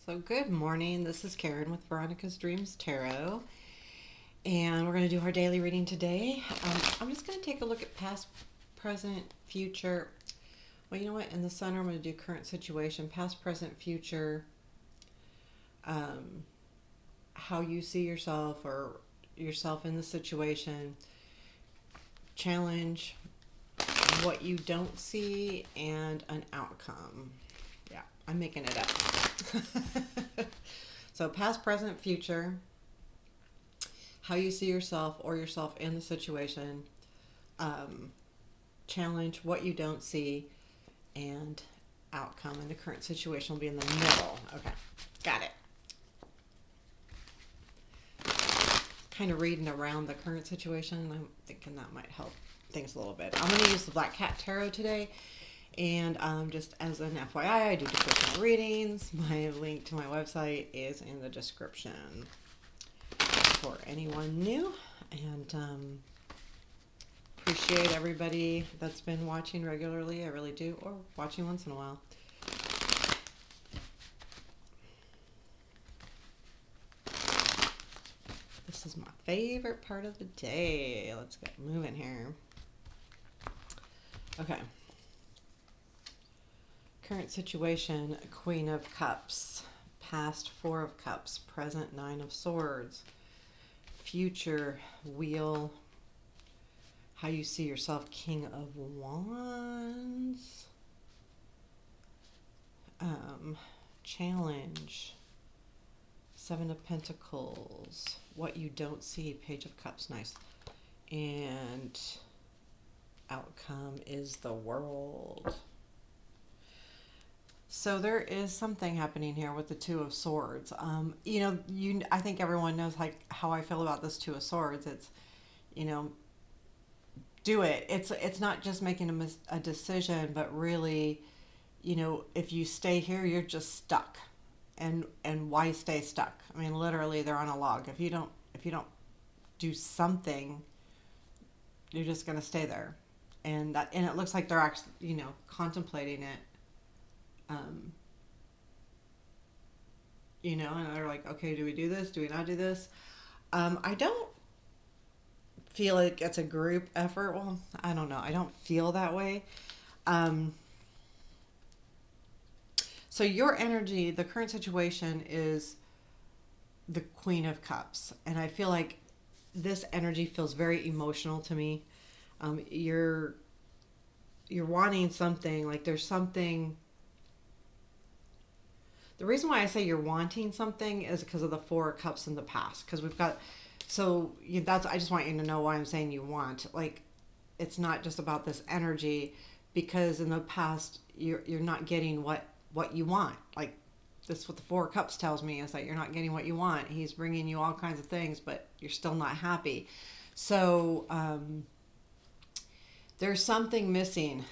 So, good morning. This is Karen with Veronica's Dreams Tarot, and we're going to do our daily reading today. I'm just going to take a look at past, present, future. Well, you know what? In the center, I'm going to do current situation, past, present, future, um, how you see yourself or yourself in the situation, challenge, what you don't see, and an outcome. Yeah, I'm making it up. So, past, present, future, how you see yourself or yourself in the situation, um, challenge, what you don't see, and outcome. And the current situation will be in the middle. Okay, got it. Kind of reading around the current situation. I'm thinking that might help things a little bit. I'm going to use the Black Cat Tarot today. And just as an FYI, I do personal readings. My link to my website is in the description for anyone new. And appreciate everybody that's been watching regularly. I really do, or watching once in a while. This is my favorite part of the day. Let's get moving here. Okay. Current situation, Queen of Cups. Past, Four of Cups. Present, Nine of Swords. Future, Wheel. How you see yourself, King of Wands. Challenge, Seven of Pentacles. What you don't see, Page of Cups. Nice. And outcome is the World. So there is something happening here with the Two of Swords. I think everyone knows how I feel about this Two of Swords. It's, do it. It's not just making a decision, but really, if you stay here, you're just stuck. And why stay stuck? I mean, literally, they're on a log. If you don't do something, you're just gonna stay there. And it looks like they're actually, contemplating it. Um, and they're like, okay, do we do this? Do we not do this? I don't feel like it's a group effort. Well, I don't know. I don't feel that way. Um, so your energy, the current situation is the Queen of Cups, and I feel like this energy feels very emotional to me. You're wanting something, like there's something. The reason why I say you're wanting something is because of the Four of Cups in the past. Because we've got, that's, I just want you to know why I'm saying you want. Like, it's not just about this energy, because in the past you're not getting what you want. Like, this is what the Four of Cups tells me, is that you're not getting what you want. He's bringing you all kinds of things, but you're still not happy. So there's something missing.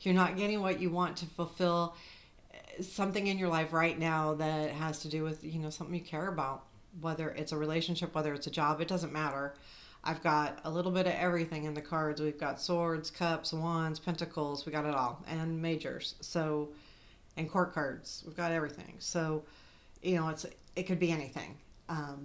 You're not getting what you want to fulfill something in your life right now that has to do with, something you care about, whether it's a relationship, whether it's a job, it doesn't matter. I've got a little bit of everything in the cards. We've got swords, cups, wands, pentacles. We got it all, and majors. So, and court cards. We've got everything. So, it could be anything.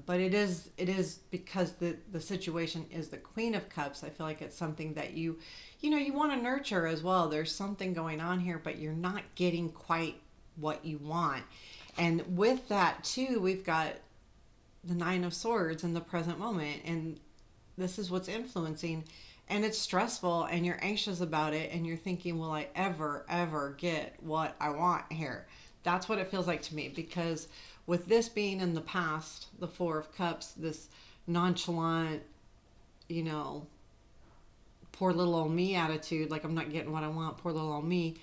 But it is because the situation is the Queen of Cups. I feel like it's something that you want to nurture as well. There's something going on here, but you're not getting quite what you want. And with that too, we've got the Nine of Swords in the present moment, and this is what's influencing, and it's stressful, and you're anxious about it, and you're thinking, will I ever get what I want here? That's what it feels like to me, because with this being in the past, the Four of Cups, this nonchalant, poor little old me attitude, like I'm not getting what I want, poor little old me.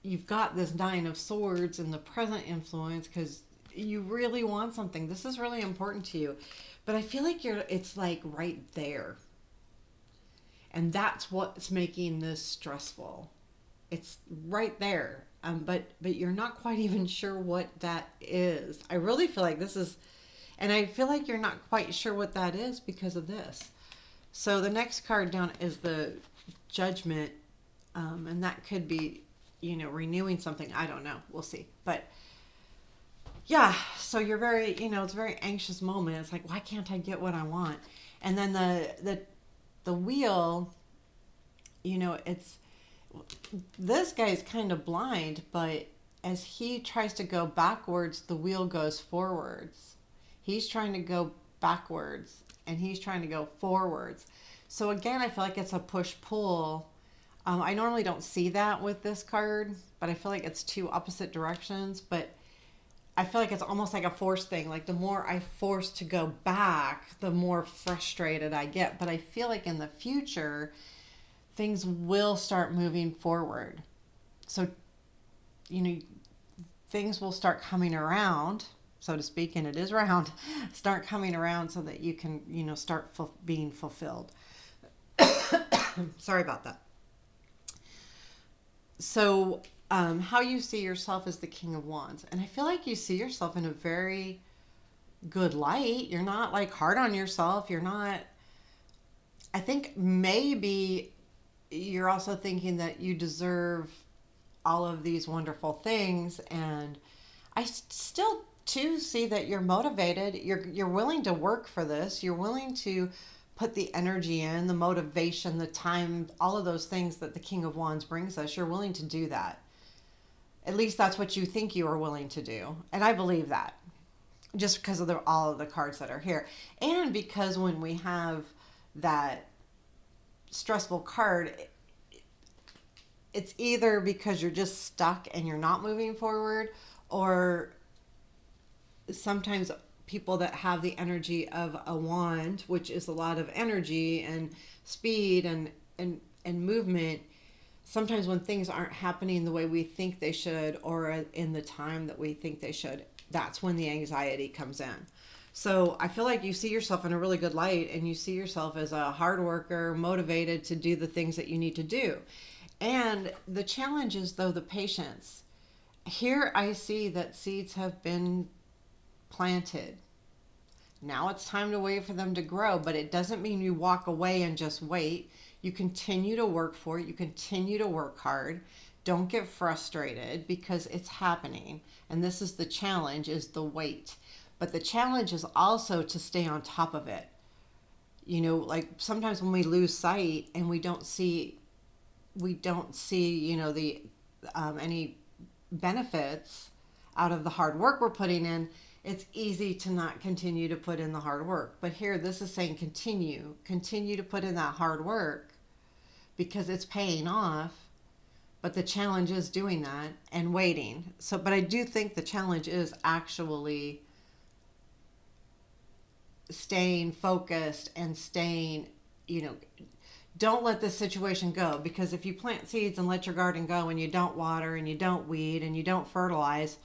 You've got this Nine of Swords in the present influence because you really want something. This is really important to you. But I feel like it's like right there. And that's what's making this stressful. It's right there. But you're not quite even sure what that is. I really feel like this is, and I feel like you're not quite sure what that is because of this. So the next card down is the Judgment, and that could be, renewing something. I don't know. We'll see. But Yeah, so you're very, it's a very anxious moment. It's like, why can't I get what I want? And then the wheel, it's this guy's kind of blind, but as he tries to go backwards, the wheel goes forwards. He's trying to go backwards and he's trying to go forwards. So again, I feel like it's a push pull. I normally don't see that with this card, but I feel like it's two opposite directions. But I feel like it's almost like a force thing. Like the more I force to go back, the more frustrated I get. But I feel like in the future, things will start moving forward. So, you know, things will start coming around, so to speak, and it is round, start coming around so that you can, start being fulfilled. Sorry about that. So, how you see yourself as the King of Wands. And I feel like you see yourself in a very good light. You're not like hard on yourself. You're not, I think maybe you're also thinking that you deserve all of these wonderful things. And I still too see that you're motivated. You're willing to work for this. You're willing to put the energy in, the motivation, the time, all of those things that the King of Wands brings us. You're willing to do that. At least that's what you think you are willing to do. And I believe that just because of all of the cards that are here. And because when we have that stressful card, it's either because you're just stuck and you're not moving forward, or sometimes people that have the energy of a wand, which is a lot of energy and speed and movement, sometimes when things aren't happening the way we think they should or in the time that we think they should, that's when the anxiety comes in. So I feel like you see yourself in a really good light, and you see yourself as a hard worker, motivated to do the things that you need to do. And the challenge is, though, the patience. Here I see that seeds have been planted. Now it's time to wait for them to grow, but it doesn't mean you walk away and just wait. You continue to work for it. You continue to work hard. Don't get frustrated because it's happening. And this is the challenge, is the wait. But the challenge is also to stay on top of it. Like sometimes when we lose sight and we don't see, the any benefits out of the hard work we're putting in, it's easy to not continue to put in the hard work. But here, this is saying continue to put in that hard work because it's paying off. But the challenge is doing that and waiting. So, but I do think the challenge is actually staying focused and staying, don't let this situation go, because if you plant seeds and let your garden go and you don't water and you don't weed and you don't fertilize,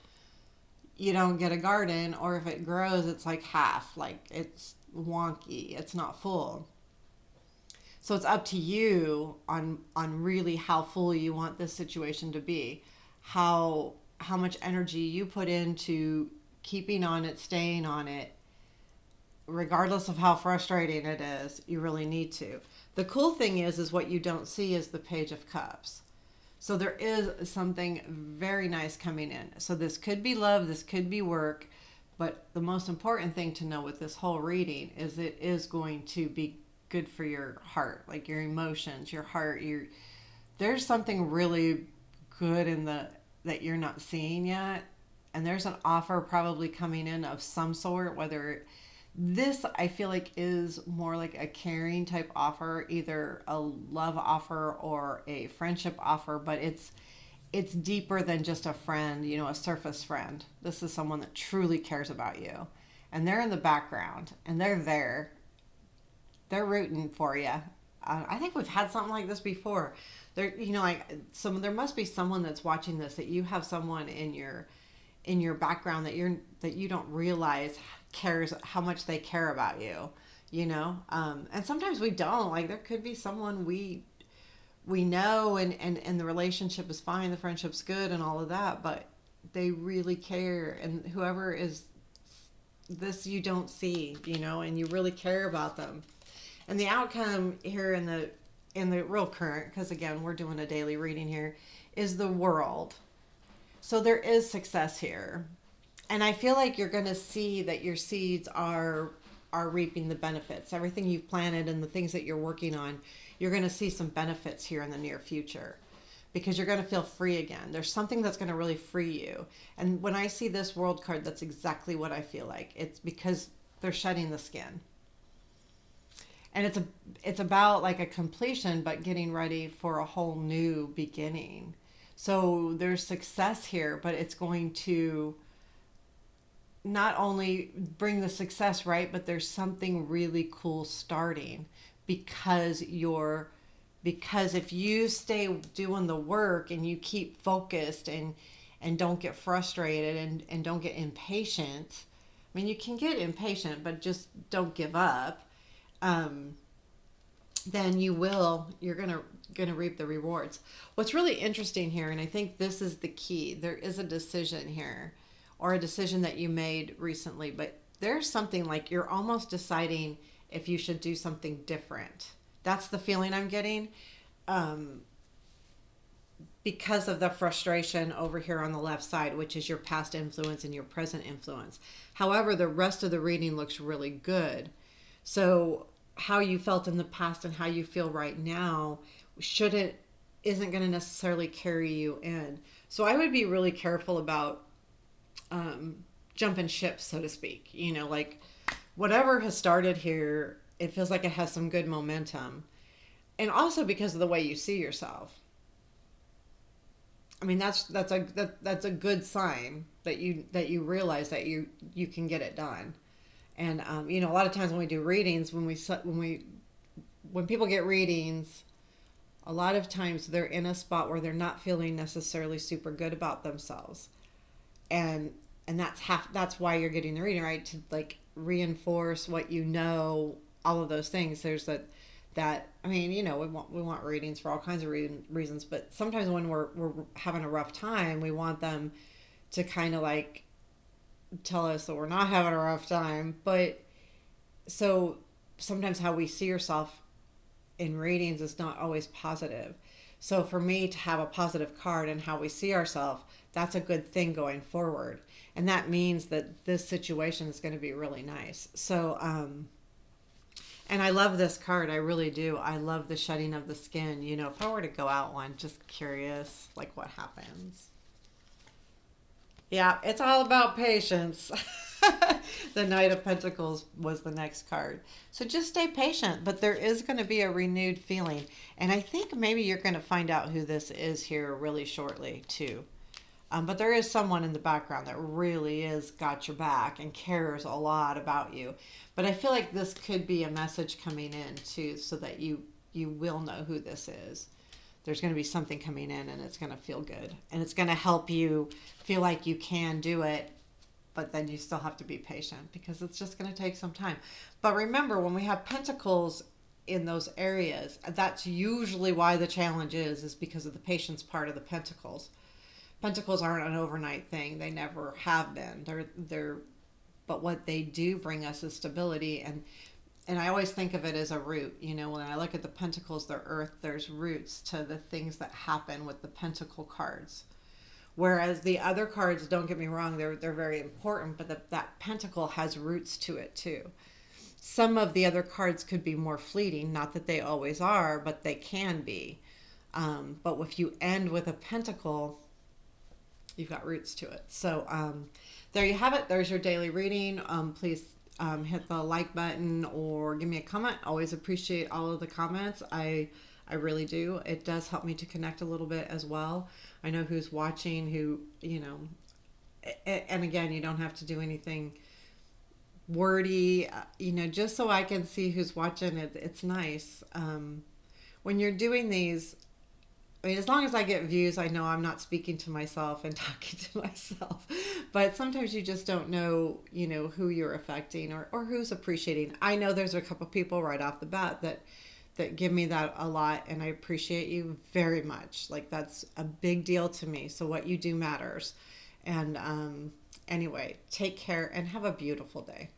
you don't get a garden. Or if it grows, it's like half, like it's wonky, it's not full. So it's up to you on really how full you want this situation to be, how much energy you put into keeping on it, staying on it, regardless of how frustrating it is. You really need to. The cool thing is what you don't see is the Page of Cups. So there is something very nice coming in. So this could be love, this could be work, but the most important thing to know with this whole reading is it is going to be good for your heart, like your emotions, your heart. There's something really good in that you're not seeing yet, and there's an offer probably coming in of some sort. Whether this, I feel like, is more like a caring type offer, either a love offer or a friendship offer, but it's deeper than just a friend, a surface friend. This is someone that truly cares about you, and they're in the background and they're there. They're rooting for you. I think we've had something like this before. There must be someone that's watching this, that you have someone in your background that you don't realize cares, how much they care about you, and sometimes we don't. Like, there could be someone we know, and the relationship is fine, the friendship's good and all of that, but they really care. And whoever is this, you don't see, and you really care about them. And the outcome here in the real current, because again, we're doing a daily reading here, is the World. So there is success here. And I feel like you're going to see that your seeds are reaping the benefits. Everything you've planted and the things that you're working on, you're going to see some benefits here in the near future because you're going to feel free again. There's something that's going to really free you. And when I see this world card, that's exactly what I feel like. It's because they're shedding the skin. And it's about like a completion but getting ready for a whole new beginning. So there's success here, but it's going to not only bring the success, right, but there's something really cool starting because you're because if you stay doing the work and you keep focused and don't get frustrated and don't get impatient. I mean, you can get impatient, but just don't give up. um, then you're gonna reap the rewards. What's really interesting here, and I think this is the key, there is a decision here, or a decision that you made recently, but there's something like you're almost deciding if you should do something different. That's the feeling I'm getting, um, because of the frustration over here on the left side, which is your past influence and your present influence. However, the rest of the reading looks really good. So how you felt in the past and how you feel right now shouldn't isn't going to necessarily carry you in. So I would be really careful about jumping ships, so to speak. Like whatever has started here, it feels like it has some good momentum, and also because of the way you see yourself. I mean, that's a good sign that you realize that you can get it done. And a lot of times when we do readings, when people get readings, a lot of times they're in a spot where they're not feeling necessarily super good about themselves, and that's why you're getting the reading, right? To like reinforce what all of those things. There's that I mean, we want readings for all kinds of reasons, but sometimes when we're having a rough time, we want them to kind of like tell us that we're not having a rough time. But so sometimes how we see yourself in readings is not always positive. So for me to have a positive card and how we see ourselves, that's a good thing going forward. And that means that this situation is going to be really nice. So, and I love this card. I really do. I love the shedding of the skin. If I were to go out one, just curious, like what happens. Yeah, it's all about patience. The Knight of Pentacles was the next card. So just stay patient, but there is going to be a renewed feeling. And I think maybe you're going to find out who this is here really shortly, too. But there is someone in the background that really is got your back and cares a lot about you. But I feel like this could be a message coming in, too, so that you will know who this is. There's going to be something coming in and it's going to feel good. And it's going to help you feel like you can do it, but then you still have to be patient because it's just going to take some time. But remember, when we have pentacles in those areas, that's usually why the challenge is because of the patience part of the pentacles. Pentacles aren't an overnight thing. They never have been. But what they do bring us is stability, and I always think of it as a root. When I look at the pentacles, the earth, there's roots to the things that happen with the pentacle cards. Whereas the other cards, don't get me wrong, they're very important, but that pentacle has roots to it too. Some of the other cards could be more fleeting, not that they always are, but they can be. But if you end with a pentacle, you've got roots to it. So there you have it. There's your daily reading. Please hit the like button or give me a comment. Always appreciate all of the comments. I really do. It does help me to connect a little bit as well. I know who's watching, and again, you don't have to do anything wordy, just so I can see who's watching. It's nice. When you're doing these, I mean, as long as I get views, I know I'm not speaking to myself and talking to myself. But sometimes you just don't know, who you're affecting or who's appreciating. I know there's a couple people right off the bat that give me that a lot, and I appreciate you very much. Like, that's a big deal to me. So what you do matters. And anyway, take care and have a beautiful day.